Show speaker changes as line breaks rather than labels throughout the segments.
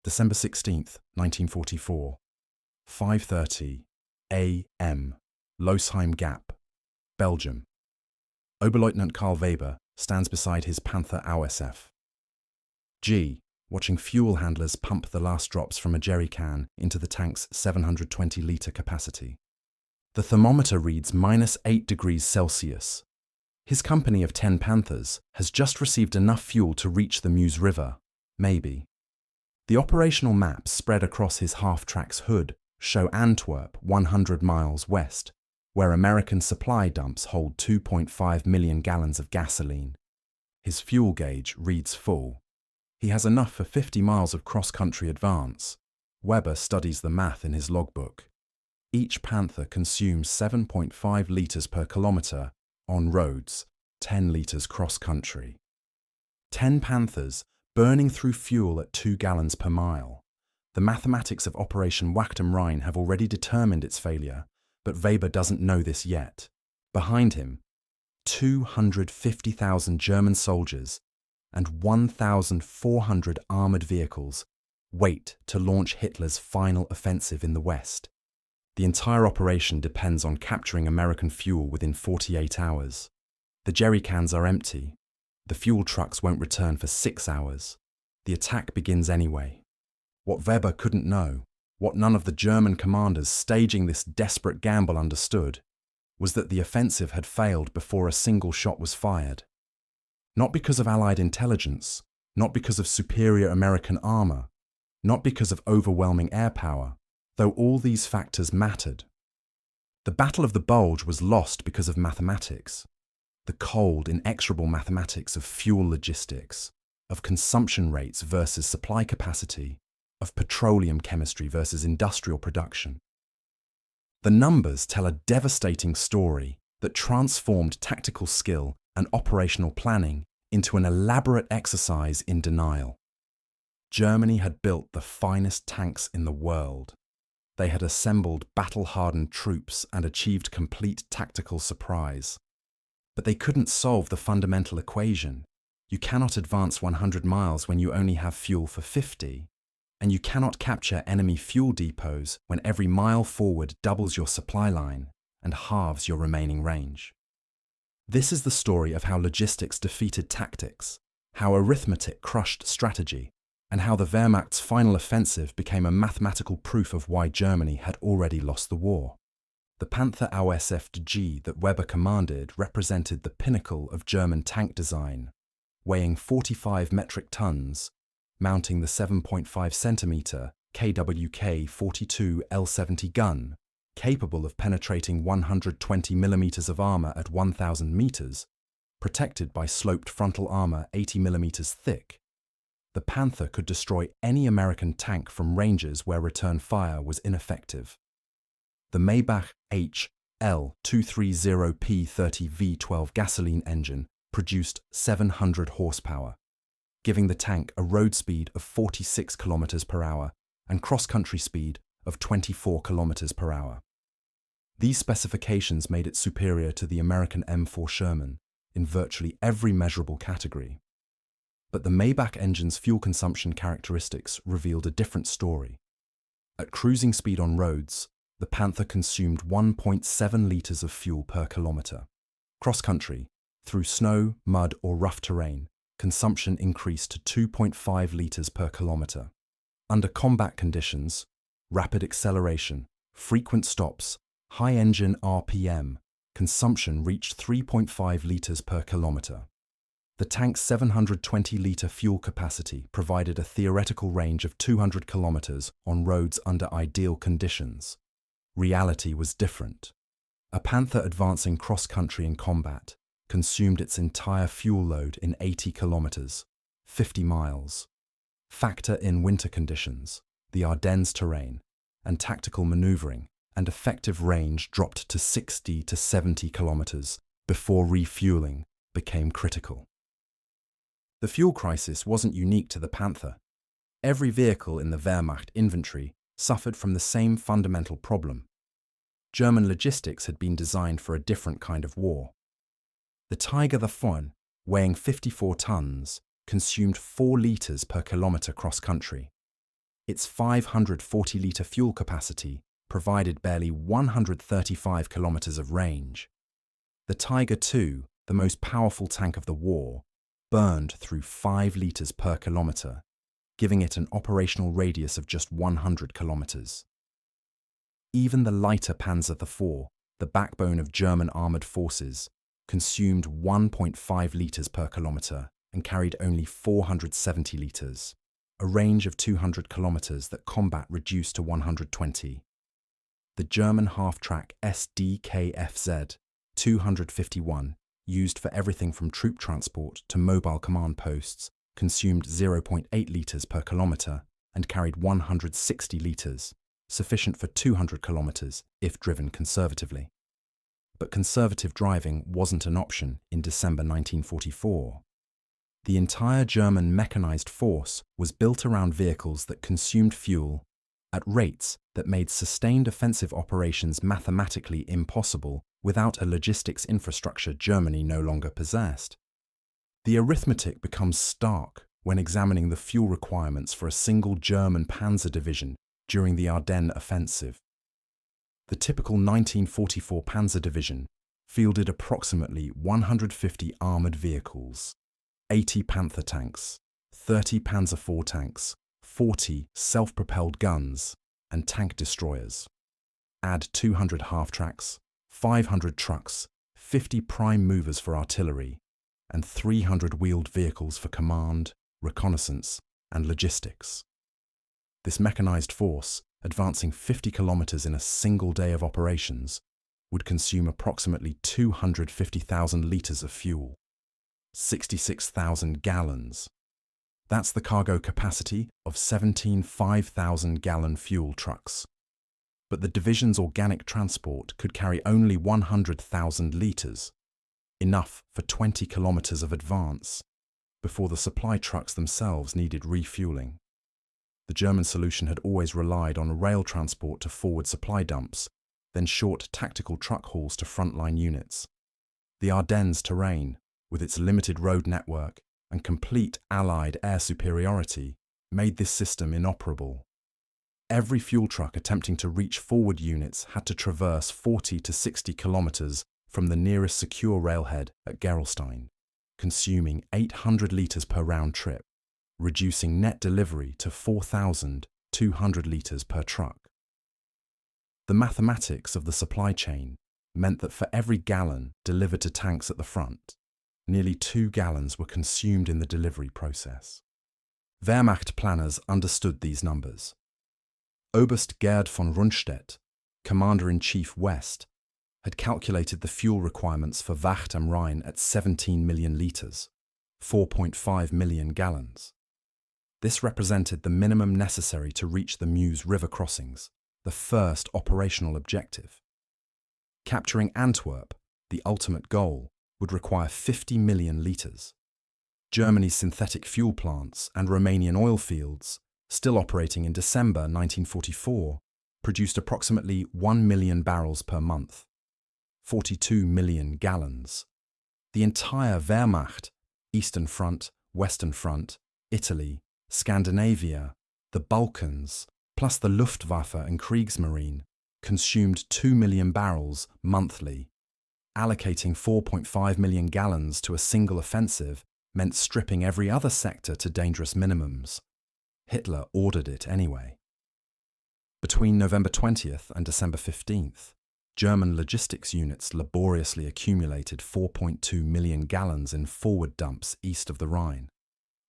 December 16th, 1944, 5:30 a.m., Losheim Gap, Belgium. Oberleutnant Karl Weber stands beside his Panther Offensive. G, watching fuel handlers pump the last drops from a jerry can into the tank's 720-litre capacity. The thermometer reads -8 degrees Celsius. His company of 10 Panthers has just received enough fuel to reach the Meuse River, maybe. The operational maps spread across his half-tracks hood show Antwerp 100 miles west, where American supply dumps hold 2.5 million gallons of gasoline. His fuel gauge reads full. He has enough for 50 miles of cross-country advance. Weber studies the math in his logbook. Each Panther consumes 7.5 litres per kilometre on roads, 10 litres cross-country. 10 Panthers burning through fuel at 2 gallons per mile. The mathematics of Operation Wacht am Rhein have already determined its failure, but Weber doesn't know this yet. Behind him, 250,000 German soldiers and 1,400 armoured vehicles wait to launch Hitler's final offensive in the West. The entire operation depends on capturing American fuel within 48 hours. The jerry cans are empty. The fuel trucks won't return for 6 hours. The attack begins anyway. What Weber couldn't know, what none of the German commanders staging this desperate gamble understood, was that the offensive had failed before a single shot was fired. Not because of Allied intelligence, not because of superior American armour, not because of overwhelming air power, though all these factors mattered. The Battle of the Bulge was lost because of mathematics, the cold, inexorable mathematics of fuel logistics, of consumption rates versus supply capacity, of petroleum chemistry versus industrial production. The numbers tell a devastating story that transformed tactical skill and operational planning into an elaborate exercise in denial. Germany had built the finest tanks in the world. They had assembled battle-hardened troops and achieved complete tactical surprise. But they couldn't solve the fundamental equation. You cannot advance 100 miles when you only have fuel for 50, and you cannot capture enemy fuel depots when every mile forward doubles your supply line and halves your remaining range. This is the story of how logistics defeated tactics, how arithmetic crushed strategy, and how the Wehrmacht's final offensive became a mathematical proof of why Germany had already lost the war. The Panther Offensive G that Weber commanded represented the pinnacle of German tank design, weighing 45 metric tons, mounting the 7.5 centimetre KWK 42 L70 gun, capable of penetrating 120 millimeters of armour at 1,000 meters, protected by sloped frontal armour 80 millimeters thick. The Panther could destroy any American tank from ranges where return fire was ineffective. The Maybach HL230P30 V12 gasoline engine produced 700 horsepower, giving the tank a road speed of 46 kilometers per hour and cross-country speed of 24 kilometers per hour. These specifications made it superior to the American M4 Sherman in virtually every measurable category. But the Maybach engine's fuel consumption characteristics revealed a different story. At cruising speed on roads, the Panther consumed 1.7 litres of fuel per kilometre. Cross-country, through snow, mud or rough terrain, consumption increased to 2.5 litres per kilometre. Under combat conditions, rapid acceleration, frequent stops, high engine RPM, consumption reached 3.5 litres per kilometre. The tank's 720-litre fuel capacity provided a theoretical range of 200 kilometres on roads under ideal conditions. Reality was different. A Panther advancing cross-country in combat consumed its entire fuel load in 80 kilometres, 50 miles. Factor in winter conditions, the Ardennes terrain, and tactical manoeuvring, and effective range dropped to 60 to 70 kilometres before refuelling became critical. The fuel crisis wasn't unique to the Panther. Every vehicle in the Wehrmacht inventory suffered from the same fundamental problem. German logistics had been designed for a different kind of war. The Tiger Faun, weighing 54 tons, consumed 4 litres per kilometre cross-country. Its 540-litre fuel capacity provided barely 135 kilometres of range. The Tiger II, the most powerful tank of the war, burned through 5 litres per kilometre, giving it an operational radius of just 100 kilometres. Even the lighter Panzer IV, the backbone of German armoured forces, consumed 1.5 litres per kilometre and carried only 470 litres, a range of 200 kilometres that combat reduced to 120. The German half-track SDKFZ 251, used for everything from troop transport to mobile command posts, consumed 0.8 litres per kilometre and carried 160 litres, sufficient for 200 kilometres if driven conservatively. But conservative driving wasn't an option in December 1944. The entire German mechanised force was built around vehicles that consumed fuel at rates that made sustained offensive operations mathematically impossible without a logistics infrastructure Germany no longer possessed. The arithmetic becomes stark when examining the fuel requirements for a single German panzer division during the Ardennes Offensive. The typical 1944 Panzer Division fielded approximately 150 armoured vehicles, 80 Panther tanks, 30 Panzer IV tanks, 40 self-propelled guns, and tank destroyers. Add 200 half-tracks, 500 trucks, 50 prime movers for artillery, and 300 wheeled vehicles for command, reconnaissance, and logistics. This mechanised force, advancing 50 kilometres in a single day of operations, would consume approximately 250,000 litres of fuel, 66,000 gallons. That's the cargo capacity of 17 5,000-gallon fuel trucks. But the division's organic transport could carry only 100,000 litres, enough for 20 kilometres of advance, before the supply trucks themselves needed refuelling. The German solution had always relied on rail transport to forward supply dumps, then short tactical truck hauls to frontline units. The Ardennes terrain, with its limited road network and complete Allied air superiority, made this system inoperable. Every fuel truck attempting to reach forward units had to traverse 40 to 60 kilometres from the nearest secure railhead at Gerolstein, consuming 800 litres per round trip, reducing net delivery to 4,200 litres per truck. The mathematics of the supply chain meant that for every gallon delivered to tanks at the front, nearly 2 gallons were consumed in the delivery process. Wehrmacht planners understood these numbers. Oberst Gerd von Rundstedt, Commander-in-Chief West, had calculated the fuel requirements for Wacht am Rhein at 17 million litres, 4.5 million gallons. This represented the minimum necessary to reach the Meuse River crossings, the first operational objective. Capturing Antwerp, the ultimate goal, would require 50 million litres. Germany's synthetic fuel plants and Romanian oil fields, still operating in December 1944, produced approximately 1 million barrels per month, 42 million gallons. The entire Wehrmacht, Eastern Front, Western Front, Italy, Scandinavia, the Balkans, plus the Luftwaffe and Kriegsmarine, consumed 2 million barrels monthly. Allocating 4.5 million gallons to a single offensive meant stripping every other sector to dangerous minimums. Hitler ordered it anyway. Between November 20th and December 15th, German logistics units laboriously accumulated 4.2 million gallons in forward dumps east of the Rhine,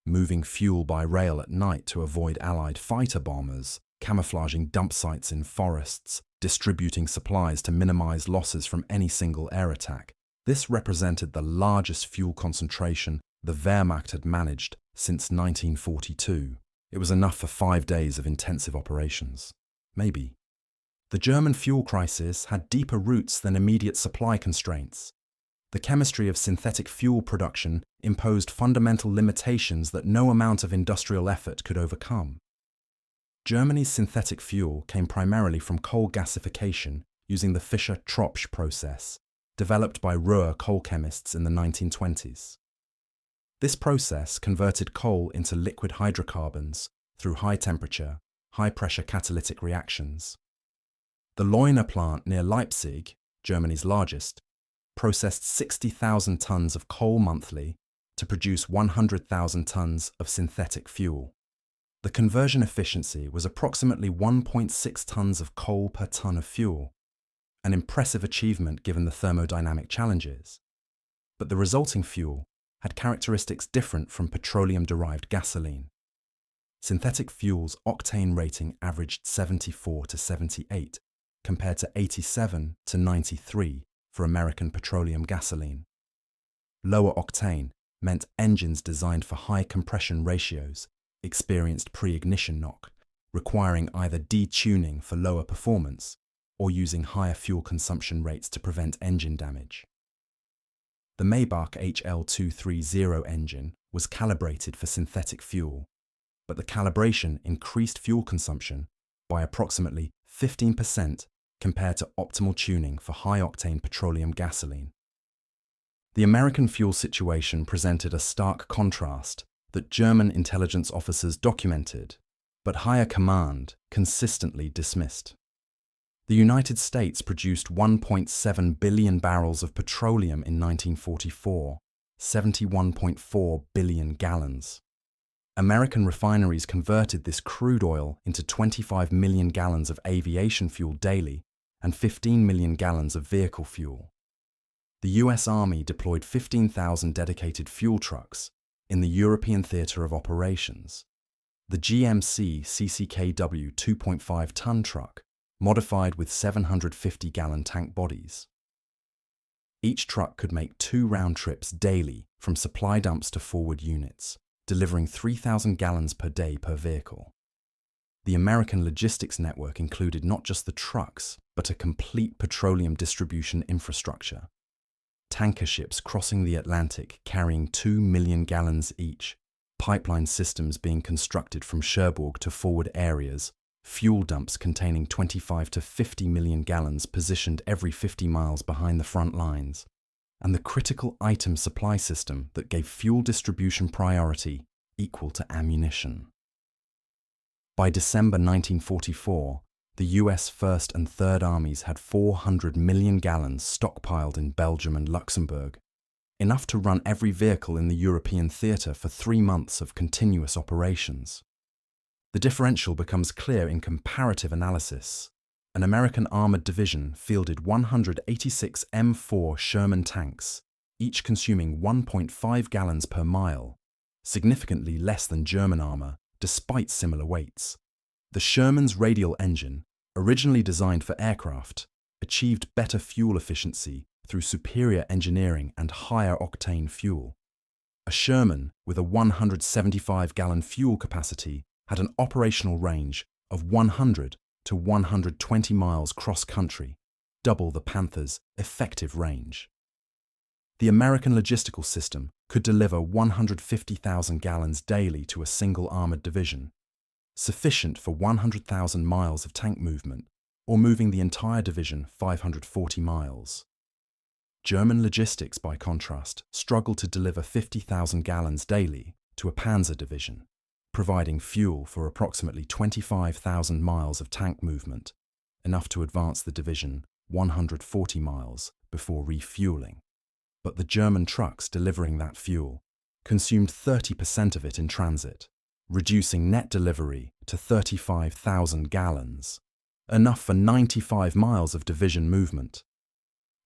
moving fuel by rail at night to avoid Allied fighter bombers, camouflaging dump sites in forests, distributing supplies to minimize losses from any single air attack. This represented the largest fuel concentration the Wehrmacht had managed since 1942. It was enough for 5 days of intensive operations. Maybe. The German fuel crisis had deeper roots than immediate supply constraints. The chemistry of synthetic fuel production imposed fundamental limitations that no amount of industrial effort could overcome. Germany's synthetic fuel came primarily from coal gasification using the Fischer-Tropsch process, developed by Ruhr coal chemists in the 1920s. This process converted coal into liquid hydrocarbons through high temperature, high-pressure catalytic reactions. The Leuna plant near Leipzig, Germany's largest, processed 60,000 tons of coal monthly to produce 100,000 tons of synthetic fuel. The conversion efficiency was approximately 1.6 tons of coal per ton of fuel, an impressive achievement given the thermodynamic challenges. But the resulting fuel had characteristics different from petroleum-derived gasoline. Synthetic fuel's octane rating averaged 74 to 78, compared to 87 to 93 for American petroleum gasoline. Lower octane meant engines designed for high compression ratios experienced pre-ignition knock, requiring either detuning for lower performance or using higher fuel consumption rates to prevent engine damage. The Maybach HL230 engine was calibrated for synthetic fuel, but the calibration increased fuel consumption by approximately 15% compared to optimal tuning for high-octane petroleum gasoline. The American fuel situation presented a stark contrast that German intelligence officers documented, but higher command consistently dismissed. The United States produced 1.7 billion barrels of petroleum in 1944, 71.4 billion gallons. American refineries converted this crude oil into 25 million gallons of aviation fuel daily and 15 million gallons of vehicle fuel. The US Army deployed 15,000 dedicated fuel trucks in the European theatre of operations. The GMC CCKW 2.5-ton truck, modified with 750-gallon tank bodies. Each truck could make 2 round trips daily from supply dumps to forward units, delivering 3,000 gallons per day per vehicle. The American logistics network included not just the trucks, but a complete petroleum distribution infrastructure. Tanker ships crossing the Atlantic carrying 2 million gallons each, pipeline systems being constructed from Cherbourg to forward areas, fuel dumps containing 25 to 50 million gallons positioned every 50 miles behind the front lines, and the critical item supply system that gave fuel distribution priority equal to ammunition. By December 1944, the US 1st and 3rd Armies had 400 million gallons stockpiled in Belgium and Luxembourg, enough to run every vehicle in the European theatre for 3 months of continuous operations. The differential becomes clear in comparative analysis. An American armoured division fielded 186 M4 Sherman tanks, each consuming 1.5 gallons per mile, significantly less than German armour, despite similar weights. The Sherman's radial engine, originally designed for aircraft, achieved better fuel efficiency through superior engineering and higher octane fuel. A Sherman with a 175-gallon fuel capacity had an operational range of 100 to 120 miles cross-country, double the Panther's effective range. The American logistical system could deliver 150,000 gallons daily to a single armoured division, sufficient for 100,000 miles of tank movement, or moving the entire division 540 miles. German logistics, by contrast, struggled to deliver 50,000 gallons daily to a Panzer division, providing fuel for approximately 25,000 miles of tank movement, enough to advance the division 140 miles before refueling. But the German trucks delivering that fuel consumed 30% of it in transit, reducing net delivery to 35,000 gallons, enough for 95 miles of division movement.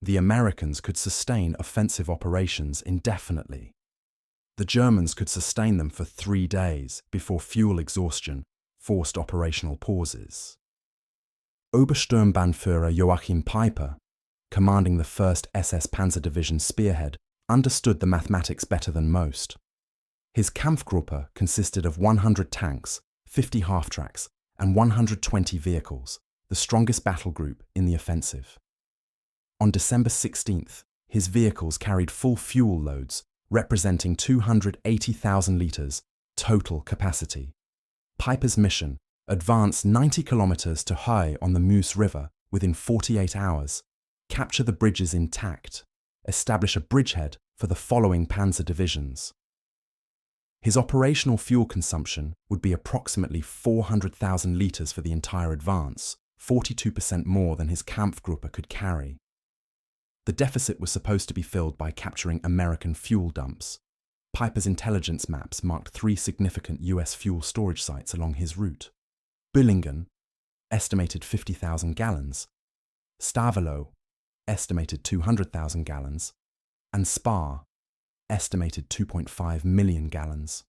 The Americans could sustain offensive operations indefinitely. The Germans could sustain them for 3 days before fuel exhaustion forced operational pauses. Obersturmbannführer Joachim Peiper, commanding the 1st SS Panzer Division Spearhead, understood the mathematics better than most. His Kampfgruppe consisted of 100 tanks, 50 half-tracks, and 120 vehicles, the strongest battle group in the offensive. On December 16th, his vehicles carried full fuel loads, representing 280,000 litres total capacity. Peiper's mission: advance 90 kilometres to Halle on the Meuse River within 48 hours, capture the bridges intact, establish a bridgehead for the following panzer divisions. His operational fuel consumption would be approximately 400,000 litres for the entire advance, 42% more than his Kampfgruppe could carry. The deficit was supposed to be filled by capturing American fuel dumps. Peiper's intelligence maps marked 3 significant US fuel storage sites along his route. Bühlingen, estimated 50,000 gallons, Stavelot, estimated 200,000 gallons, and Spa, estimated 2.5 million gallons.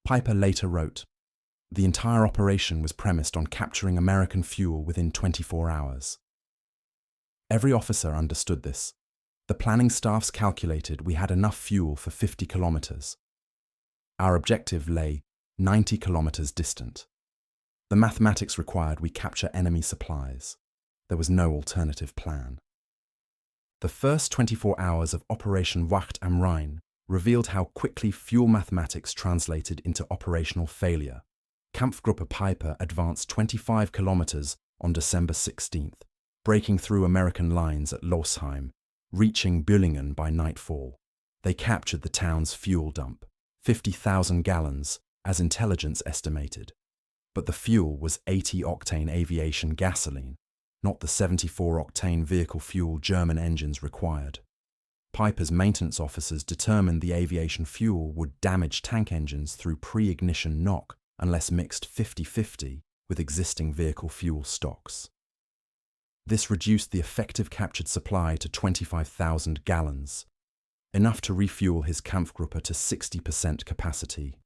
Peiper later wrote, "The entire operation was premised on capturing American fuel within 24 hours. Every officer understood this. The planning staffs calculated we had enough fuel for 50 kilometers. Our objective lay 90 kilometers distant. The mathematics required we capture enemy supplies. There was no alternative plan." The first 24 hours of Operation Wacht am Rhein revealed how quickly fuel mathematics translated into operational failure. Kampfgruppe Peiper advanced 25 kilometers on December 16th, breaking through American lines at Losheim, reaching Bühlingen by nightfall. They captured the town's fuel dump, 50,000 gallons, as intelligence estimated. But the fuel was 80-octane aviation gasoline, not the 74-octane vehicle fuel German engines required. Peiper's maintenance officers determined the aviation fuel would damage tank engines through pre-ignition knock unless mixed 50-50 with existing vehicle fuel stocks. This reduced the effective captured supply to 25,000 gallons, enough to refuel his Kampfgruppe to 60% capacity.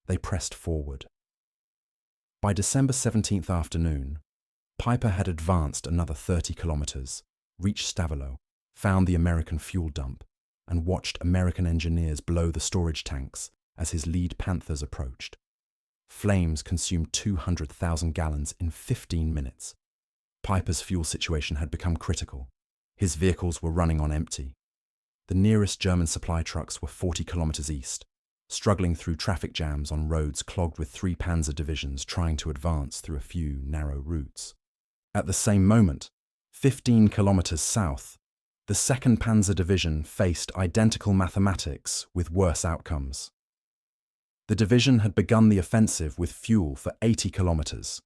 They pressed forward. By December 17th afternoon, Peiper had advanced another 30 kilometers, reached Stavelot, found the American fuel dump, and watched American engineers blow the storage tanks as his lead Panthers approached. Flames consumed 200,000 gallons in 15 minutes. Peiper's fuel situation had become critical. His vehicles were running on empty. The nearest German supply trucks were 40 kilometers east, struggling through traffic jams on roads clogged with 3 Panzer divisions trying to advance through a few narrow routes. At the same moment, 15 kilometers south, the 2nd Panzer Division faced identical mathematics with worse outcomes. The division had begun the offensive with fuel for 80 kilometers.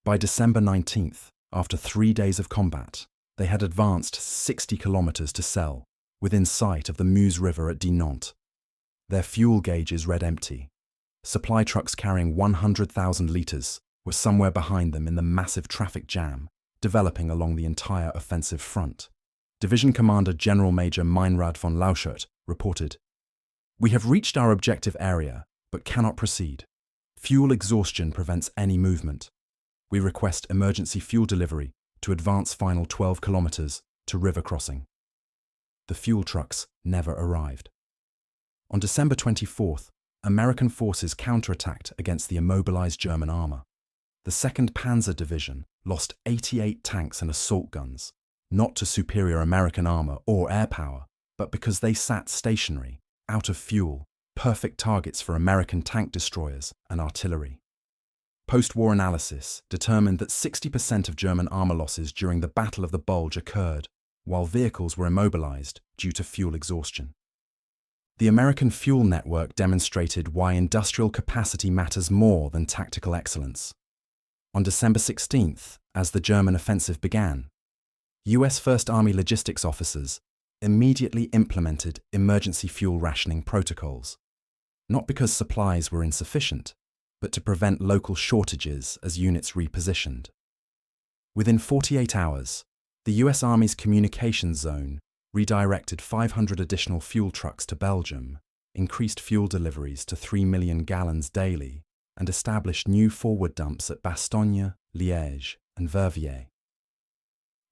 By December 19th, after 3 days of combat, they had advanced 60 kilometers to Celle, within sight of the Meuse River at Dinant. Their fuel gauges read empty. Supply trucks carrying 100,000 litres were somewhere behind them in the massive traffic jam developing along the entire offensive front. Division Commander General Major Meinrad von Lauschert reported, "We have reached our objective area, but cannot proceed. Fuel exhaustion prevents any movement. We request emergency fuel delivery to advance final 12 kilometers to river crossing." The fuel trucks never arrived. On December 24th, American forces counterattacked against the immobilized German armor. The 2nd Panzer Division lost 88 tanks and assault guns, not to superior American armor or air power, but because they sat stationary, out of fuel, perfect targets for American tank destroyers and artillery. Post-war analysis determined that 60% of German armor losses during the Battle of the Bulge occurred, while vehicles were immobilized due to fuel exhaustion. The American fuel network demonstrated why industrial capacity matters more than tactical excellence. On December 16th, as the German offensive began, US First Army logistics officers immediately implemented emergency fuel rationing protocols, not because supplies were insufficient, but to prevent local shortages as units repositioned. Within 48 hours, the US Army's communications zone redirected 500 additional fuel trucks to Belgium, increased fuel deliveries to 3 million gallons daily, and established new forward dumps at Bastogne, Liège, and Verviers.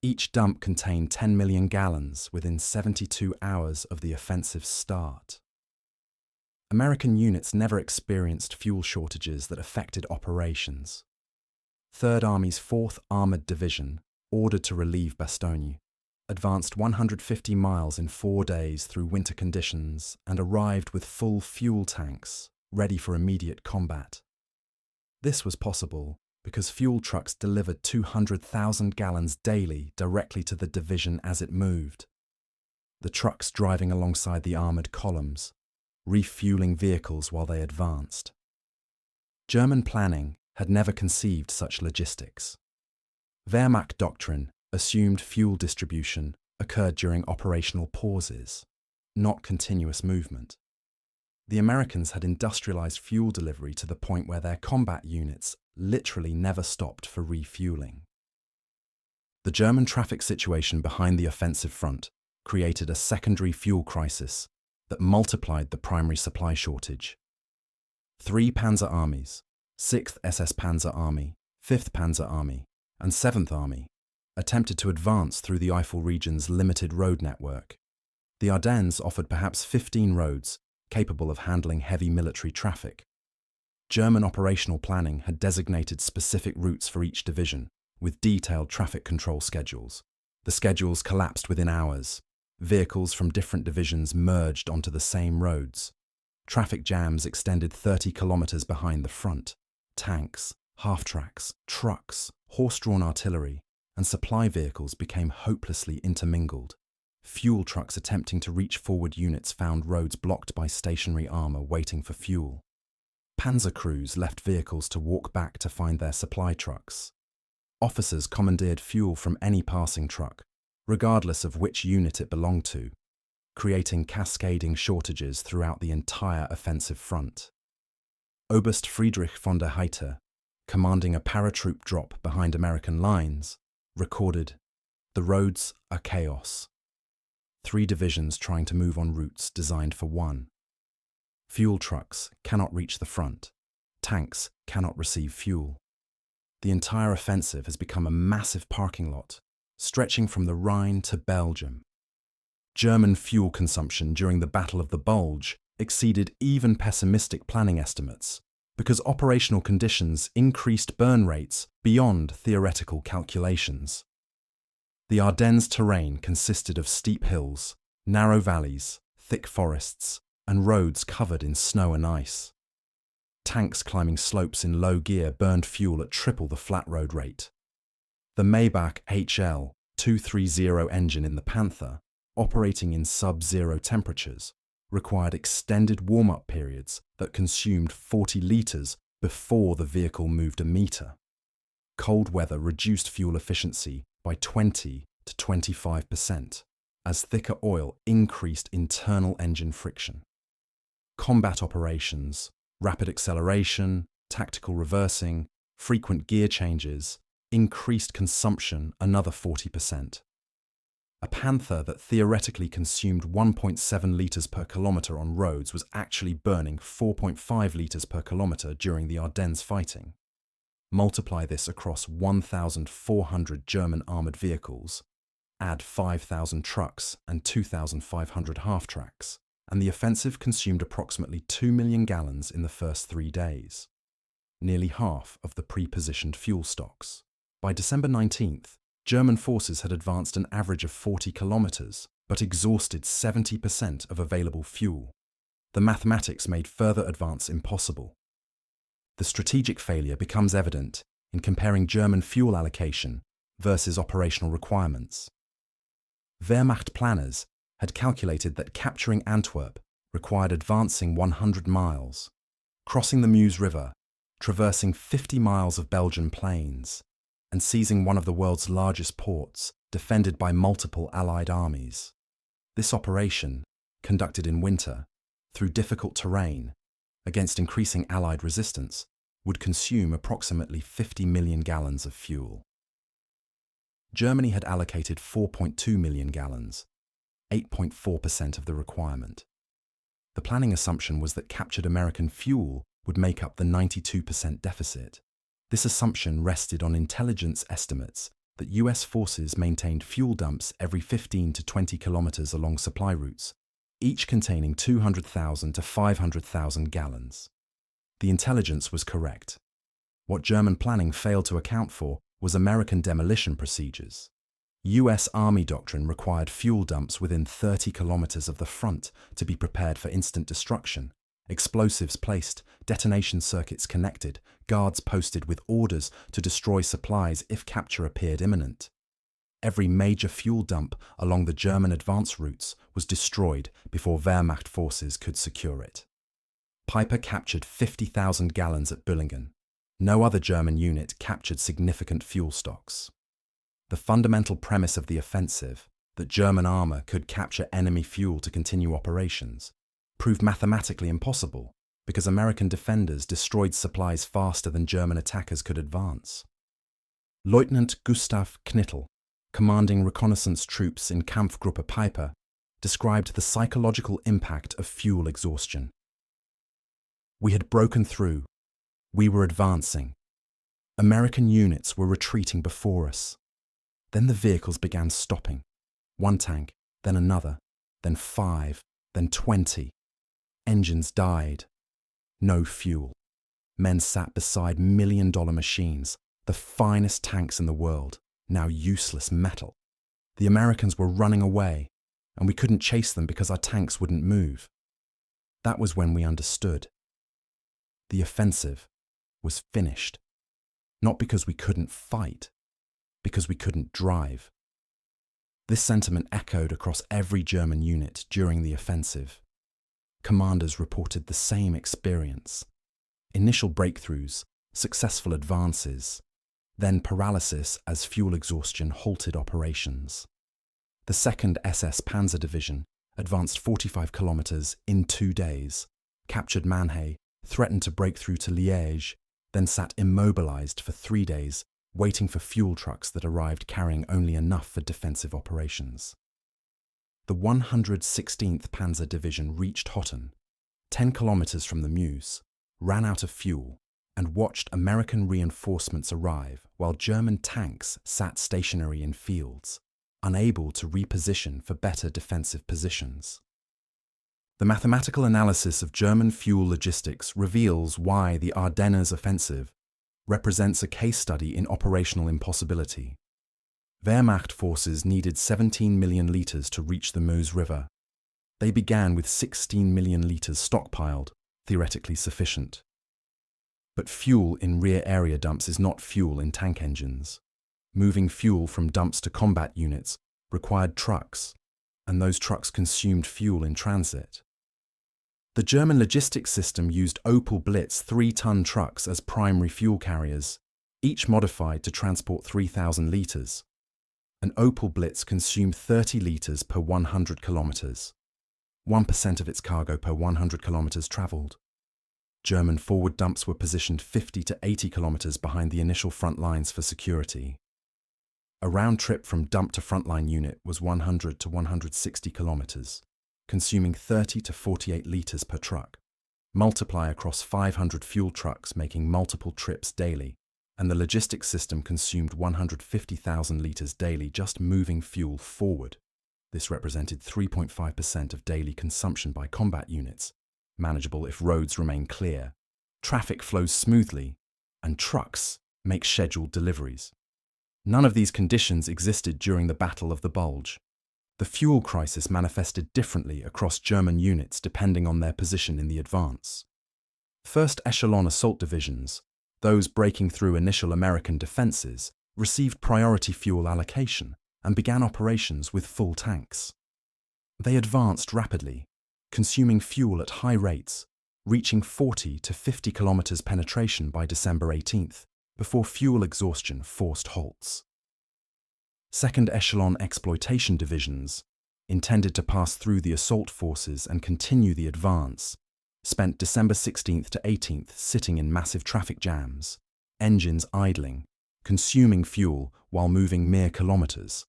Each dump contained 10 million gallons within 72 hours of the offensive's start. American units never experienced fuel shortages that affected operations. Third Army's 4th Armored Division, ordered to relieve Bastogne, advanced 150 miles in 4 days through winter conditions and arrived with full fuel tanks, ready for immediate combat. This was possible because fuel trucks delivered 200,000 gallons daily directly to the division as it moved. The trucks driving alongside the armoured columns, refueling vehicles while they advanced. German planning had never conceived such logistics. Wehrmacht doctrine assumed fuel distribution occurred during operational pauses, not continuous movement. The Americans had industrialized fuel delivery to the point where their combat units literally never stopped for refueling. The German traffic situation behind the offensive front created a secondary fuel crisis that multiplied the primary supply shortage. 3 Panzer armies, 6th SS Panzer Army, 5th Panzer Army, and 7th Army, attempted to advance through the Eifel region's limited road network. The Ardennes offered perhaps 15 roads capable of handling heavy military traffic. German operational planning had designated specific routes for each division, with detailed traffic control schedules. The schedules collapsed within hours. Vehicles from different divisions merged onto the same roads. Traffic jams extended 30 kilometers behind the front. Tanks, half-tracks, trucks, horse-drawn artillery, and supply vehicles became hopelessly intermingled. Fuel trucks attempting to reach forward units found roads blocked by stationary armor waiting for fuel. Panzer crews left vehicles to walk back to find their supply trucks. Officers commandeered fuel from any passing truck, regardless of which unit it belonged to, creating cascading shortages throughout the entire offensive front. Oberst Friedrich von der Heydte, commanding a paratroop drop behind American lines, recorded, "The roads are chaos. 3 divisions trying to move on routes designed for 1. Fuel trucks cannot reach the front. Tanks cannot receive fuel. The entire offensive has become a massive parking lot, stretching from the Rhine to Belgium." German fuel consumption during the Battle of the Bulge exceeded even pessimistic planning estimates because operational conditions increased burn rates beyond theoretical calculations. The Ardennes terrain consisted of steep hills, narrow valleys, thick forests, and roads covered in snow and ice. Tanks climbing slopes in low gear burned fuel at triple the flat road rate. The Maybach HL 230 engine in the Panther, operating in sub-zero temperatures, required extended warm-up periods that consumed 40 litres before the vehicle moved a metre. Cold weather reduced fuel efficiency by 20 to 25%, as thicker oil increased internal engine friction. Combat operations, rapid acceleration, tactical reversing, frequent gear changes, increased consumption another 40%. A Panther that theoretically consumed 1.7 litres per kilometre on roads was actually burning 4.5 litres per kilometre during the Ardennes fighting. Multiply this across 1,400 German armoured vehicles, add 5,000 trucks and 2,500 half-tracks, and the offensive consumed approximately 2 million gallons in the first 3 days, nearly half of the pre-positioned fuel stocks. By December 19th, German forces had advanced an average of 40 kilometers, but exhausted 70% of available fuel. The mathematics made further advance impossible. The strategic failure becomes evident in comparing German fuel allocation versus operational requirements. Wehrmacht planners had calculated that capturing Antwerp required advancing 100 miles, crossing the Meuse River, traversing 50 miles of Belgian plains, and seizing one of the world's largest ports, defended by multiple Allied armies. This operation, conducted in winter, through difficult terrain, against increasing Allied resistance, would consume approximately 50 million gallons of fuel. Germany had allocated 4.2 million gallons, 8.4% of the requirement. The planning assumption was that captured American fuel would make up the 92% deficit. This assumption rested on intelligence estimates that US forces maintained fuel dumps every 15 to 20 kilometers along supply routes, each containing 200,000 to 500,000 gallons. The intelligence was correct. What German planning failed to account for was American demolition procedures. US Army doctrine required fuel dumps within 30 kilometers of the front to be prepared for instant destruction. Explosives placed, detonation circuits connected, guards posted with orders to destroy supplies if capture appeared imminent. Every major fuel dump along the German advance routes was destroyed before Wehrmacht forces could secure it. Peiper captured 50,000 gallons at Büllingen. No other German unit captured significant fuel stocks. The fundamental premise of the offensive, that German armour could capture enemy fuel to continue operations, proved mathematically impossible because American defenders destroyed supplies faster than German attackers could advance. Lieutenant Gustav Knittel, commanding reconnaissance troops in Kampfgruppe Peiper, described the psychological impact of fuel exhaustion. We had broken through. We were advancing. American units were retreating before us. Then the vehicles began stopping. One tank, then another, then 5, then 20. Engines died. No fuel. Men sat beside million-dollar machines, the finest tanks in the world, now useless metal. The Americans were running away, and we couldn't chase them because our tanks wouldn't move. That was when we understood. The offensive was finished. Not because we couldn't fight, because we couldn't drive. This sentiment echoed across every German unit during the offensive. Commanders reported the same experience. Initial breakthroughs, successful advances, then paralysis as fuel exhaustion halted operations. The 2nd SS Panzer Division advanced 45 kilometers in 2 days, captured Mannheim, threatened to break through to Liège, then sat immobilized for 3 days, waiting for fuel trucks that arrived carrying only enough for defensive operations. The 116th Panzer Division reached Hotten, 10 kilometers from the Meuse, ran out of fuel, and watched American reinforcements arrive while German tanks sat stationary in fields, unable to reposition for better defensive positions. The mathematical analysis of German fuel logistics reveals why the Ardennes Offensive represents a case study in operational impossibility. Wehrmacht forces needed 17 million litres to reach the Meuse River. They began with 16 million litres stockpiled, theoretically sufficient. But fuel in rear area dumps is not fuel in tank engines. Moving fuel from dumps to combat units required trucks, and those trucks consumed fuel in transit. The German logistics system used Opel Blitz 3-ton trucks as primary fuel carriers, each modified to transport 3,000 litres. An Opel Blitz consumed 30 litres per 100 kilometres, 1% of its cargo per 100 kilometres travelled. German forward dumps were positioned 50 to 80 kilometres behind the initial front lines for security. A round trip from dump to frontline unit was 100 to 160 kilometres, consuming 30 to 48 litres per truck. Multiply across 500 fuel trucks making multiple trips daily, and the logistics system consumed 150,000 litres daily just moving fuel forward. This represented 3.5% of daily consumption by combat units, manageable if roads remain clear, traffic flows smoothly, and trucks make scheduled deliveries. None of these conditions existed during the Battle of the Bulge. The fuel crisis manifested differently across German units depending on their position in the advance. First echelon assault divisions, those breaking through initial American defenses, received priority fuel allocation and began operations with full tanks. They advanced rapidly, consuming fuel at high rates, reaching 40 to 50 kilometers penetration by December 18th, before fuel exhaustion forced halts. Second echelon exploitation divisions, intended to pass through the assault forces and continue the advance, spent December 16th to 18th sitting in massive traffic jams, engines idling, consuming fuel while moving mere kilometers.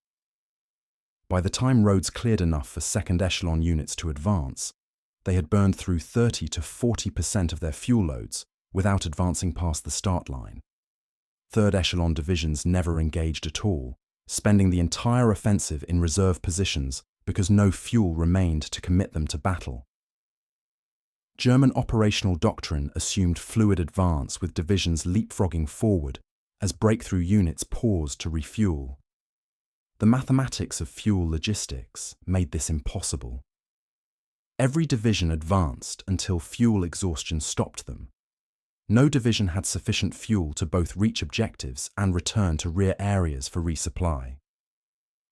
By the time roads cleared enough for second echelon units to advance, they had burned through 30 to 40% of their fuel loads without advancing past the start line. Third echelon divisions never engaged at all, spending the entire offensive in reserve positions because no fuel remained to commit them to battle. German operational doctrine assumed fluid advance with divisions leapfrogging forward as breakthrough units paused to refuel. The mathematics of fuel logistics made this impossible. Every division advanced until fuel exhaustion stopped them. No division had sufficient fuel to both reach objectives and return to rear areas for resupply.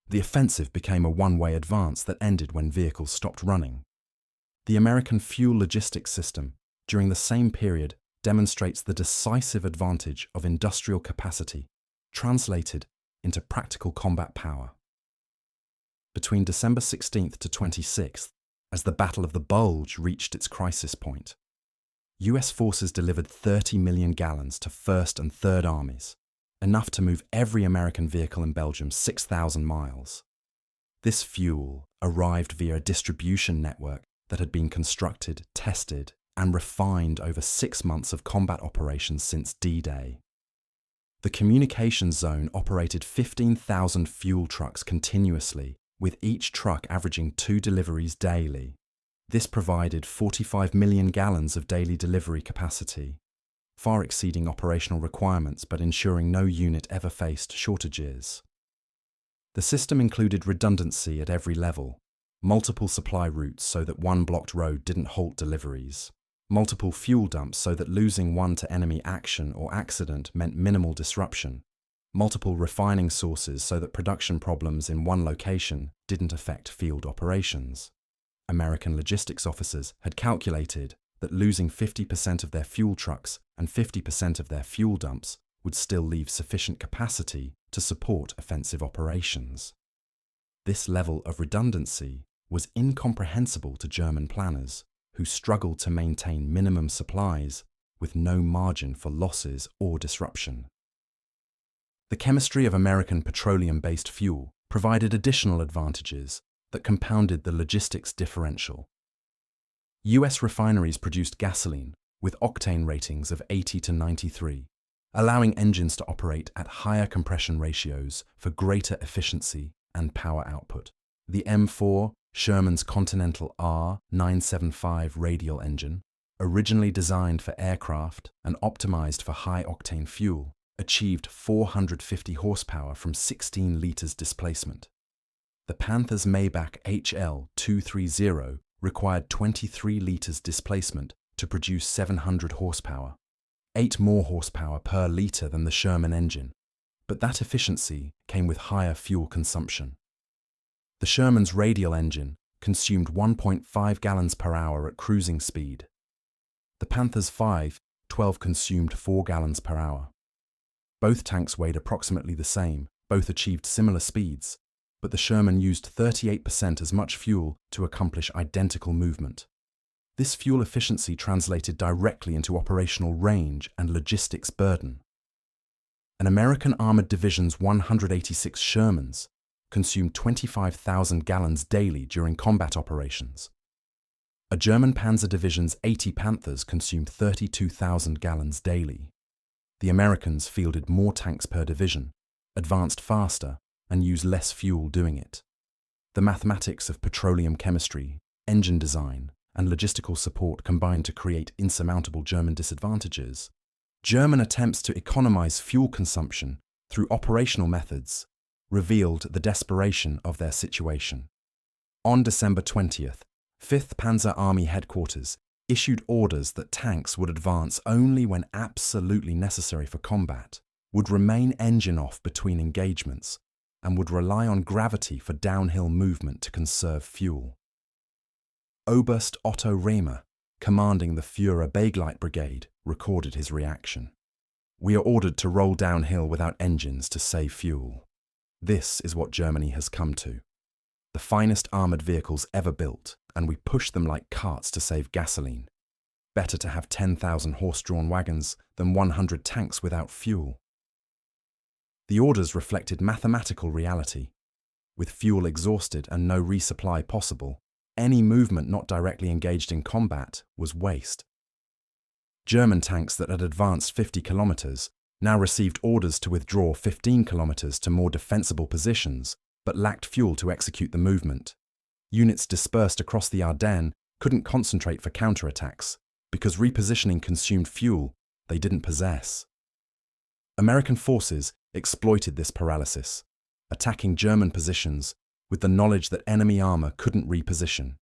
The offensive became a one-way advance that ended when vehicles stopped running. The American fuel logistics system, during the same period, demonstrates the decisive advantage of industrial capacity, translated into practical combat power. Between December 16th to 26th, as the Battle of the Bulge reached its crisis point, US forces delivered 30 million gallons to 1st and 3rd Armies, enough to move every American vehicle in Belgium 6,000 miles. This fuel arrived via a distribution network that had been constructed, tested, and refined over 6 months of combat operations since D-Day. The communications zone operated 15,000 fuel trucks continuously, with each truck averaging 2 deliveries daily. This provided 45 million gallons of daily delivery capacity, far exceeding operational requirements but ensuring no unit ever faced shortages. The system included redundancy at every level, multiple supply routes so that one blocked road didn't halt deliveries, multiple fuel dumps so that losing one to enemy action or accident meant minimal disruption, multiple refining sources so that production problems in one location didn't affect field operations. American logistics officers had calculated that losing 50% of their fuel trucks and 50% of their fuel dumps would still leave sufficient capacity to support offensive operations. This level of redundancy was incomprehensible to German planners, who struggled to maintain minimum supplies with no margin for losses or disruption. The chemistry of American petroleum-based fuel provided additional advantages that compounded the logistics differential. US refineries produced gasoline with octane ratings of 80 to 93, allowing engines to operate at higher compression ratios for greater efficiency and power output. The M4, Sherman's Continental R975 radial engine, originally designed for aircraft and optimized for high-octane fuel, achieved 450 horsepower from 16 litres displacement. The Panther's Maybach HL230 required 23 litres displacement to produce 700 horsepower, 8 more horsepower per litre than the Sherman engine, but that efficiency came with higher fuel consumption. The Sherman's radial engine consumed 1.5 gallons per hour at cruising speed. The Panther's 512 consumed 4 gallons per hour. Both tanks weighed approximately the same, both achieved similar speeds, but the Sherman used 38% as much fuel to accomplish identical movement. This fuel efficiency translated directly into operational range and logistics burden. An American Armored Division's 186 Shermans consumed 25,000 gallons daily during combat operations. A German Panzer Division's 80 Panthers consumed 32,000 gallons daily. The Americans fielded more tanks per division, advanced faster, and used less fuel doing it. The mathematics of petroleum chemistry, engine design, and logistical support combined to create insurmountable German disadvantages. German attempts to economize fuel consumption through operational methods revealed the desperation of their situation. On December 20th, 5th Panzer Army Headquarters issued orders that tanks would advance only when absolutely necessary for combat, would remain engine off between engagements, and would rely on gravity for downhill movement to conserve fuel. Oberst Otto Rehmer, commanding the Führer Bakelite Brigade, recorded his reaction. "We are ordered to roll downhill without engines to save fuel. This is what Germany has come to. The finest armoured vehicles ever built, and we push them like carts to save gasoline. Better to have 10,000 horse-drawn wagons than 100 tanks without fuel." The orders reflected mathematical reality. With fuel exhausted and no resupply possible, any movement not directly engaged in combat was waste. German tanks that had advanced 50 kilometers now received orders to withdraw 15 kilometers to more defensible positions, but lacked fuel to execute the movement. Units dispersed across the Ardennes couldn't concentrate for counterattacks because repositioning consumed fuel they didn't possess. American forces exploited this paralysis, attacking German positions with the knowledge that enemy armor couldn't reposition,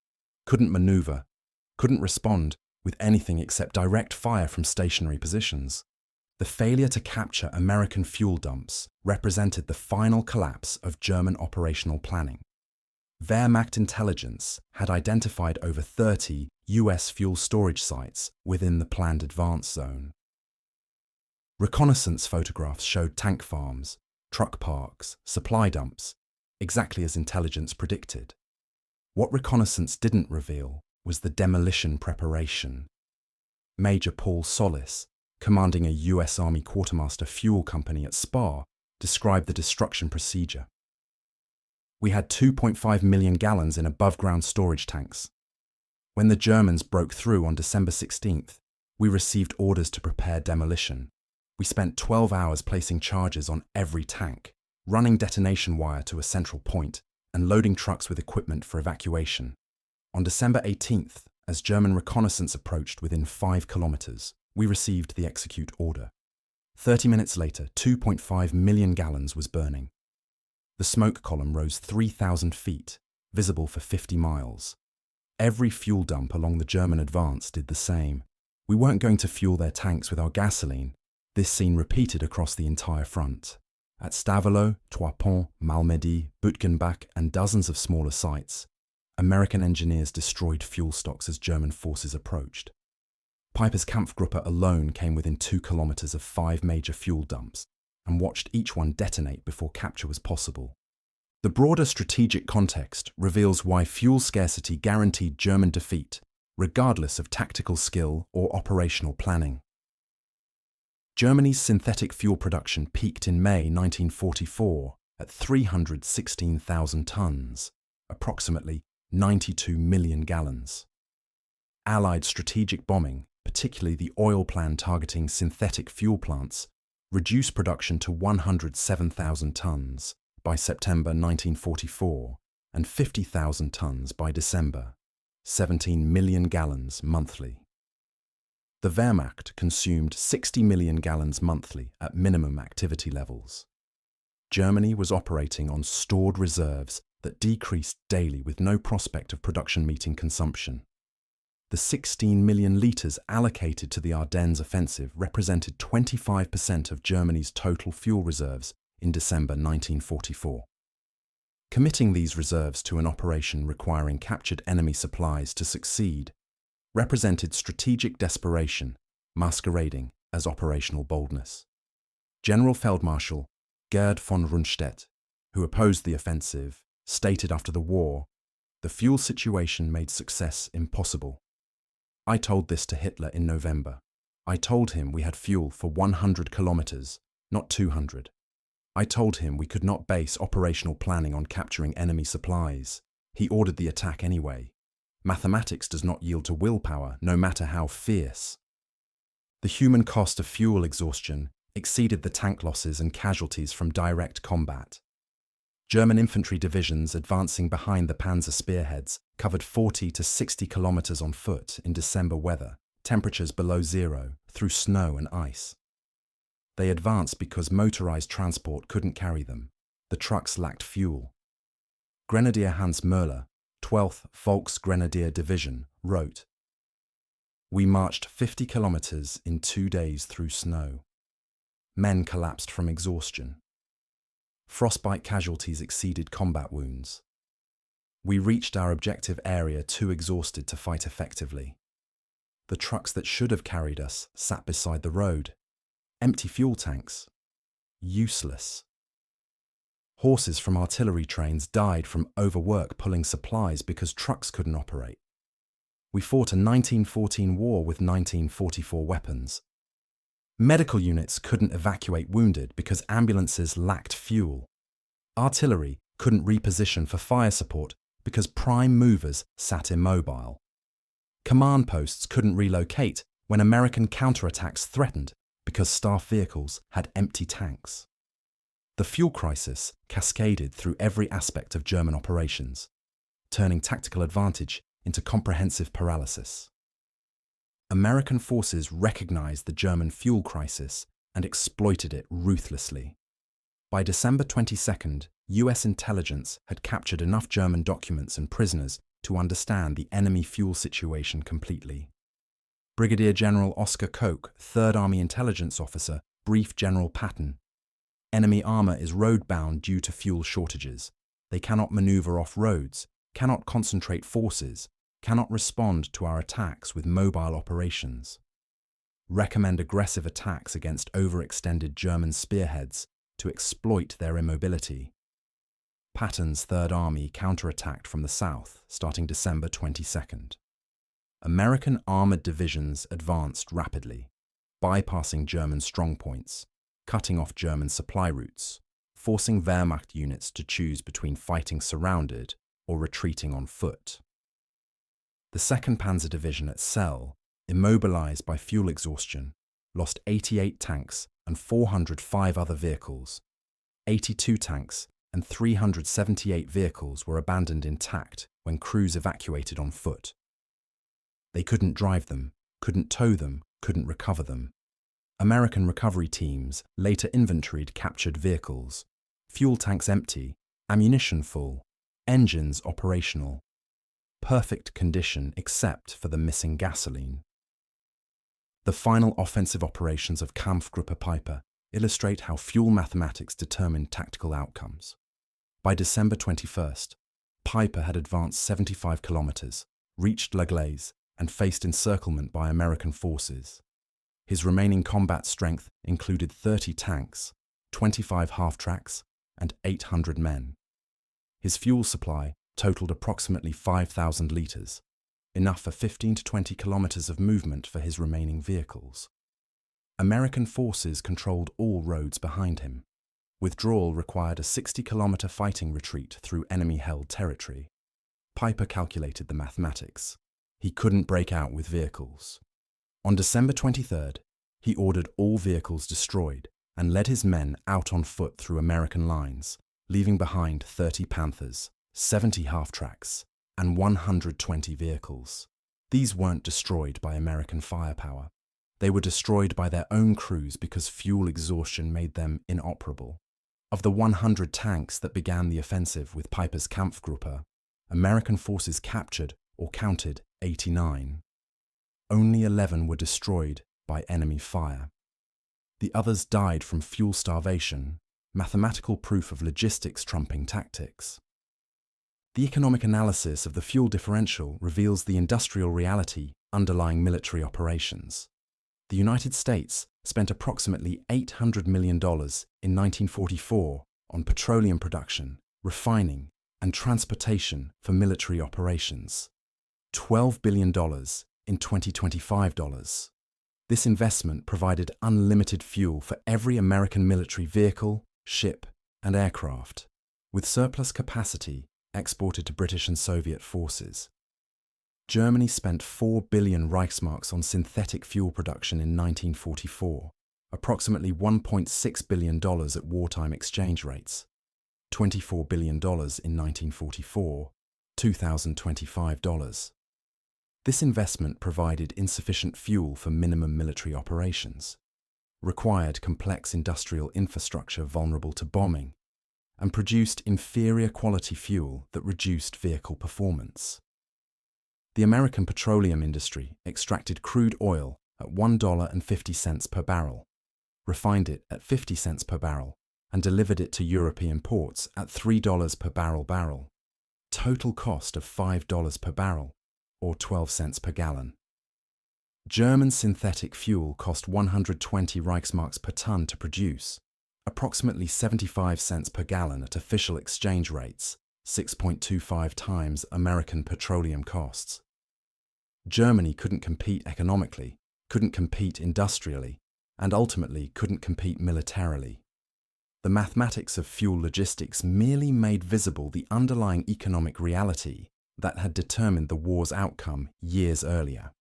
couldn't maneuver, couldn't respond with anything except direct fire from stationary positions. The failure to capture American fuel dumps represented the final collapse of German operational planning. Wehrmacht intelligence had identified over 30 US fuel storage sites within the planned advance zone. Reconnaissance photographs showed tank farms, truck parks, supply dumps, exactly as intelligence predicted. What reconnaissance didn't reveal was the demolition preparation. Major Paul Solis, commanding a US Army quartermaster fuel company at Spa, described the destruction procedure. We had 2.5 million gallons in above-ground storage tanks. When the Germans broke through on December 16th, we received orders to prepare demolition. We spent 12 hours placing charges on every tank, running detonation wire to a central point, and loading trucks with equipment for evacuation. On December 18th, as German reconnaissance approached within 5 kilometers, we received the execute order. 30 minutes later, 2.5 million gallons was burning. The smoke column rose 3,000 feet, visible for 50 miles. Every fuel dump along the German advance did the same. We weren't going to fuel their tanks with our gasoline. This scene repeated across the entire front. At Stavelot, Trois-Ponts, Malmedy, Butgenbach, and dozens of smaller sites, American engineers destroyed fuel stocks as German forces approached. Peiper's Kampfgruppe alone came within 2 kilometers of 5 major fuel dumps and watched each one detonate before capture was possible. The broader strategic context reveals why fuel scarcity guaranteed German defeat, regardless of tactical skill or operational planning. Germany's synthetic fuel production peaked in May 1944 at 316,000 tons, approximately 92 million gallons. Allied strategic bombing, particularly the oil plan targeting synthetic fuel plants, reduced production to 107,000 tons by September 1944 and 50,000 tons by December, 17 million gallons monthly. The Wehrmacht consumed 60 million gallons monthly at minimum activity levels. Germany was operating on stored reserves that decreased daily with no prospect of production meeting consumption. The 16 million litres allocated to the Ardennes Offensive represented 25% of Germany's total fuel reserves in December 1944. Committing these reserves to an operation requiring captured enemy supplies to succeed represented strategic desperation, masquerading as operational boldness. General Feldmarschall Gerd von Rundstedt, who opposed the offensive, stated after the war, "The fuel situation made success impossible. I told this to Hitler in November. I told him we had fuel for 100 kilometers, not 200. I told him we could not base operational planning on capturing enemy supplies. He ordered the attack anyway. Mathematics does not yield to willpower, no matter how fierce." The human cost of fuel exhaustion exceeded the tank losses and casualties from direct combat. German infantry divisions advancing behind the Panzer spearheads covered 40 to 60 kilometers on foot in December weather, temperatures below zero, through snow and ice. They advanced because motorized transport couldn't carry them. The trucks lacked fuel. Grenadier Hans Möller, 12th Volksgrenadier Division, wrote, "We marched 50 kilometers in 2 days through snow. Men collapsed from exhaustion. Frostbite casualties exceeded combat wounds. We reached our objective area too exhausted to fight effectively. The trucks that should have carried us sat beside the road. Empty fuel tanks. Useless. Horses from artillery trains died from overwork pulling supplies because trucks couldn't operate. We fought a 1914 war with 1944 weapons. Medical units couldn't evacuate wounded because ambulances lacked fuel. Artillery couldn't reposition for fire support because prime movers sat immobile. Command posts couldn't relocate when American counterattacks threatened because staff vehicles had empty tanks. The fuel crisis cascaded through every aspect of German operations, turning tactical advantage into comprehensive paralysis. American forces recognized the German fuel crisis and exploited it ruthlessly. By December 22nd, US intelligence had captured enough German documents and prisoners to understand the enemy fuel situation completely. Brigadier General Oscar Koch, 3rd Army Intelligence Officer, briefed General Patton. Enemy armour is road-bound due to fuel shortages. They cannot manoeuvre off roads, cannot concentrate forces, cannot respond to our attacks with mobile operations. Recommend aggressive attacks against overextended German spearheads to exploit their immobility. Patton's 3rd Army counterattacked from the south starting December 22nd. American armoured divisions advanced rapidly, bypassing German strongpoints, cutting off German supply routes, forcing Wehrmacht units to choose between fighting surrounded or retreating on foot. The 2nd Panzer Division at Celle, immobilized by fuel exhaustion, lost 88 tanks and 405 other vehicles. 82 tanks and 378 vehicles were abandoned intact when crews evacuated on foot. They couldn't drive them, couldn't tow them, couldn't recover them. American recovery teams later inventoried captured vehicles, fuel tanks empty, ammunition full, engines operational. Perfect condition except for the missing gasoline. The final offensive operations of Kampfgruppe Peiper illustrate how fuel mathematics determine tactical outcomes. By December 21st, Peiper had advanced 75 kilometers, reached La Gleize, and faced encirclement by American forces. His remaining combat strength included 30 tanks, 25 half-tracks, and 800 men. His fuel supply totaled approximately 5,000 litres, enough for 15 to 20 kilometres of movement for his remaining vehicles. American forces controlled all roads behind him. Withdrawal required a 60-kilometre fighting retreat through enemy-held territory. Peiper calculated the mathematics. He couldn't break out with vehicles. On December 23rd, he ordered all vehicles destroyed and led his men out on foot through American lines, leaving behind 30 Panthers, 70 half-tracks, and 120 vehicles. These weren't destroyed by American firepower. They were destroyed by their own crews because fuel exhaustion made them inoperable. Of the 100 tanks that began the offensive with Peiper's Kampfgruppe, American forces captured or counted 89. Only 11 were destroyed by enemy fire. The others died from fuel starvation, mathematical proof of logistics trumping tactics. The economic analysis of the fuel differential reveals the industrial reality underlying military operations. The United States spent approximately $800 million in 1944 on petroleum production, refining, and transportation for military operations. $12 billion in 2025 dollars. This investment provided unlimited fuel for every American military vehicle, ship, and aircraft, with surplus capacity exported to British and Soviet forces. Germany spent 4 billion Reichsmarks on synthetic fuel production in 1944, approximately $1.6 billion at wartime exchange rates, $24 billion in 1944, $2,025. This investment provided insufficient fuel for minimum military operations, required complex industrial infrastructure vulnerable to bombing, and produced inferior quality fuel that reduced vehicle performance. The American petroleum industry extracted crude oil at $1.50 per barrel, refined it at 50 cents per barrel, and delivered it to European ports at $3 per barrel. Total cost of $5 per barrel, or 12 cents per gallon. German synthetic fuel cost 120 Reichsmarks per ton to produce, approximately 75 cents per gallon at official exchange rates, 6.25 times American petroleum costs. Germany couldn't compete economically, couldn't compete industrially, and ultimately couldn't compete militarily. The mathematics of fuel logistics merely made visible the underlying economic reality that had determined the war's outcome years earlier.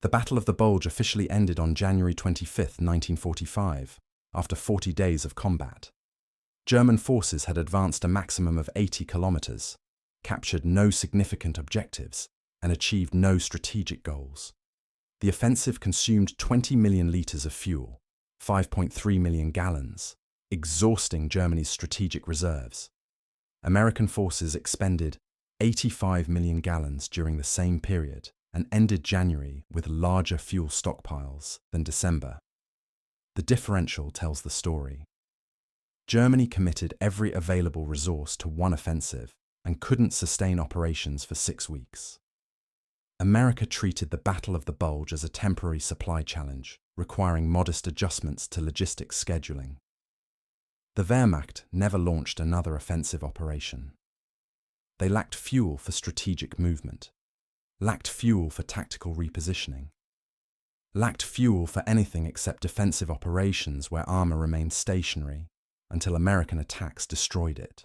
The Battle of the Bulge officially ended on January 25, 1945, after 40 days of combat. German forces had advanced a maximum of 80 kilometers, captured no significant objectives, and achieved no strategic goals. The offensive consumed 20 million litres of fuel, 5.3 million gallons, exhausting Germany's strategic reserves. American forces expended 85 million gallons during the same period, and ended January with larger fuel stockpiles than December. The differential tells the story. Germany committed every available resource to one offensive and couldn't sustain operations for 6 weeks. America treated the Battle of the Bulge as a temporary supply challenge, requiring modest adjustments to logistics scheduling. The Wehrmacht never launched another offensive operation. They lacked fuel for strategic movement, lacked fuel for tactical repositioning, lacked fuel for anything except defensive operations where armor remained stationary until American attacks destroyed it.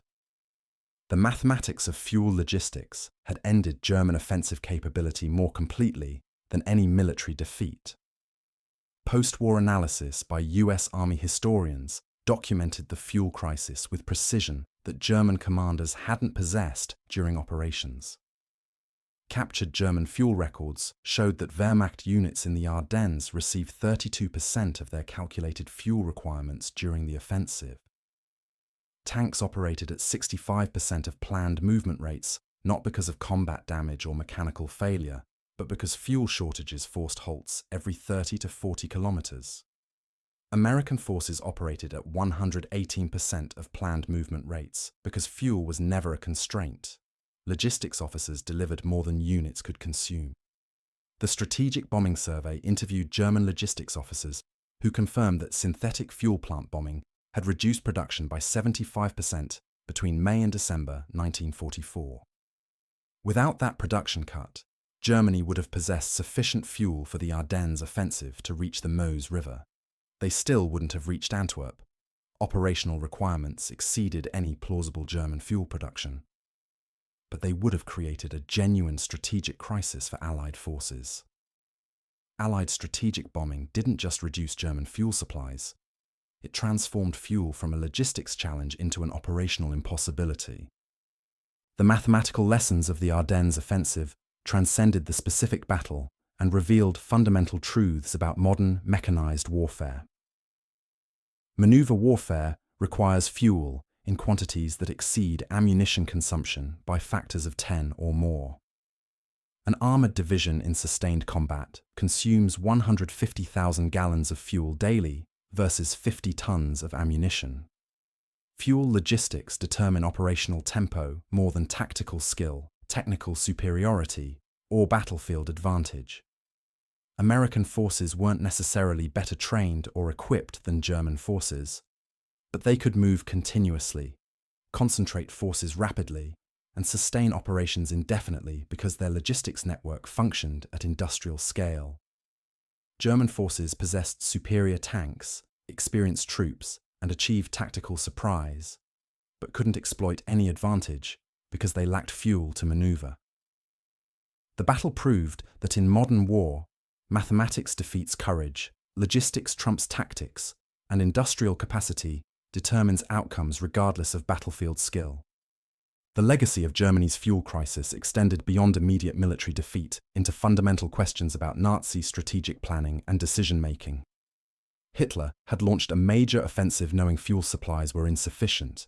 The mathematics of fuel logistics had ended German offensive capability more completely than any military defeat. Post-war analysis by US Army historians documented the fuel crisis with precision that German commanders hadn't possessed during operations. Captured German fuel records showed that Wehrmacht units in the Ardennes received 32% of their calculated fuel requirements during the offensive. Tanks operated at 65% of planned movement rates, not because of combat damage or mechanical failure, but because fuel shortages forced halts every 30 to 40 kilometers. American forces operated at 118% of planned movement rates because fuel was never a constraint. Logistics officers delivered more than units could consume. The Strategic Bombing Survey interviewed German logistics officers who confirmed that synthetic fuel plant bombing had reduced production by 75% between May and December 1944. Without that production cut, Germany would have possessed sufficient fuel for the Ardennes offensive to reach the Meuse River. They still wouldn't have reached Antwerp. Operational requirements exceeded any plausible German fuel production. But they would have created a genuine strategic crisis for Allied forces. Allied strategic bombing didn't just reduce German fuel supplies. It transformed fuel from a logistics challenge into an operational impossibility. The mathematical lessons of the Ardennes offensive transcended the specific battle and revealed fundamental truths about modern mechanized warfare. Maneuver warfare requires fuel in quantities that exceed ammunition consumption by factors of 10 or more. An armored division in sustained combat consumes 150,000 gallons of fuel daily versus 50 tons of ammunition. Fuel logistics determine operational tempo more than tactical skill, technical superiority, or battlefield advantage. American forces weren't necessarily better trained or equipped than German forces, but they could move continuously, concentrate forces rapidly, and sustain operations indefinitely because their logistics network functioned at industrial scale. German forces possessed superior tanks, experienced troops, and achieved tactical surprise, but couldn't exploit any advantage because they lacked fuel to maneuver. The battle proved that in modern war, mathematics defeats courage, logistics trumps tactics, and industrial capacity determines outcomes regardless of battlefield skill. The legacy of Germany's fuel crisis extended beyond immediate military defeat into fundamental questions about Nazi strategic planning and decision-making. Hitler had launched a major offensive knowing fuel supplies were insufficient,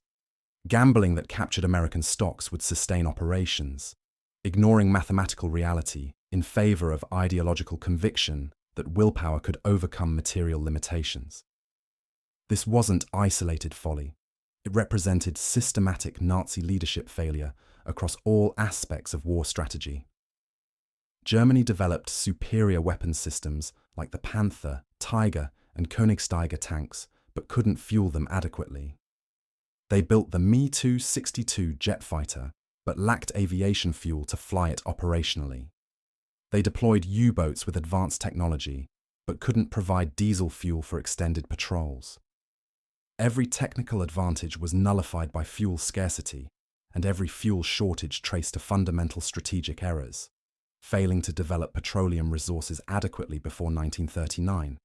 gambling that captured American stocks would sustain operations, ignoring mathematical reality in favor of ideological conviction that willpower could overcome material limitations. This wasn't isolated folly. It represented systematic Nazi leadership failure across all aspects of war strategy. Germany developed superior weapons systems like the Panther, Tiger, and Königsteiger tanks, but couldn't fuel them adequately. They built the Me-262 jet fighter, but lacked aviation fuel to fly it operationally. They deployed U-boats with advanced technology, but couldn't provide diesel fuel for extended patrols. Every technical advantage was nullified by fuel scarcity, and every fuel shortage traced to fundamental strategic errors, failing to develop petroleum resources adequately before 1939,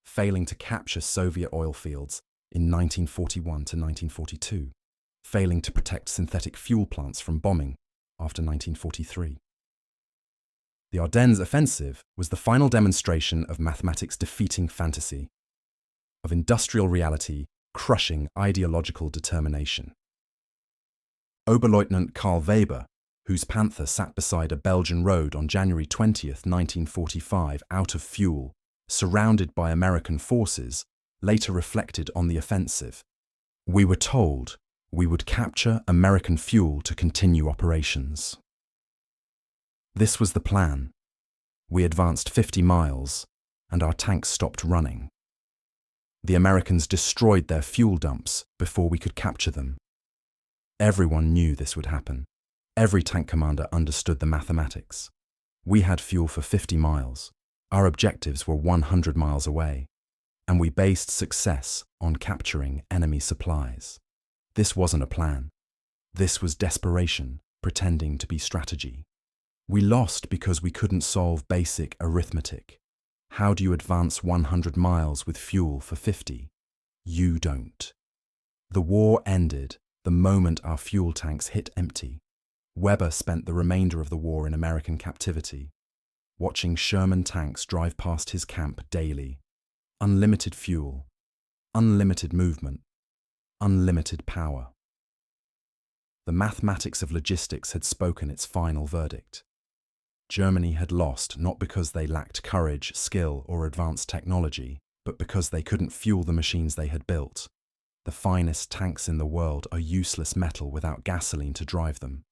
failing to capture Soviet oil fields in 1941 to 1942, failing to protect synthetic fuel plants from bombing after 1943. The Ardennes Offensive was the final demonstration of mathematics defeating fantasy, of industrial reality crushing ideological determination. Oberleutnant Karl Weber, whose Panther sat beside a Belgian road on January 20th, 1945, out of fuel, surrounded by American forces, later reflected on the offensive. We were told we would capture American fuel to continue operations. This was the plan. We advanced 50 miles, and our tanks stopped running. The Americans destroyed their fuel dumps before we could capture them. Everyone knew this would happen. Every tank commander understood the mathematics. We had fuel for 50 miles. Our objectives were 100 miles away, and we based success on capturing enemy supplies. This wasn't a plan. This was desperation, pretending to be strategy. We lost because we couldn't solve basic arithmetic. How do you advance 100 miles with fuel for 50? You don't. The war ended the moment our fuel tanks hit empty. Weber spent the remainder of the war in American captivity, watching Sherman tanks drive past his camp daily. Unlimited fuel, unlimited movement, unlimited power. The mathematics of logistics had spoken its final verdict. Germany had lost not because they lacked courage, skill, or advanced technology, but because they couldn't fuel the machines they had built. The finest tanks in the world are useless metal without gasoline to drive them.